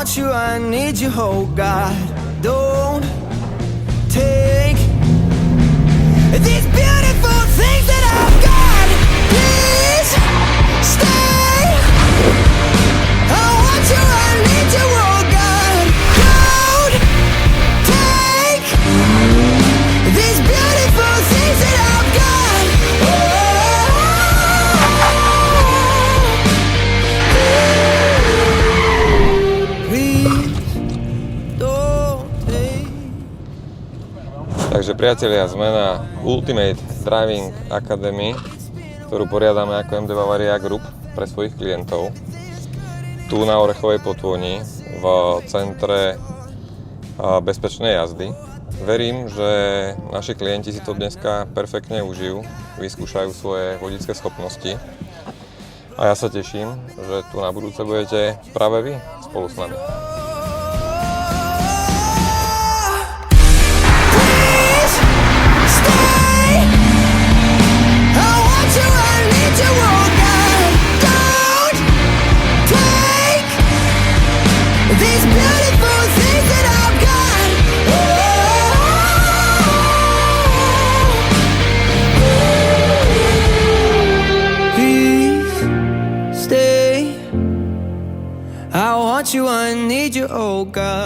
want you, I need you, oh God. Don't take these beautiful things that I've got. Please stay. I want you, I need you, oh God. Don't take these beautiful things that I've got. Please don't take. Takže priatelia, sme na Ultimate Driving Academy, ktorú poriadame ako MD Bavaria Group pre svojich klientov. Tu na Orechovej Potvoni v centre bezpečnej jazdy. Verím, že naši klienti si to dneska perfektne užijú, vyskúšajú svoje vodické schopnosti. A ja sa teším, že tu na budúce budete práve vy spolu s nami. These beautiful things that I've got. Please stay. I want you, I need you, oh God.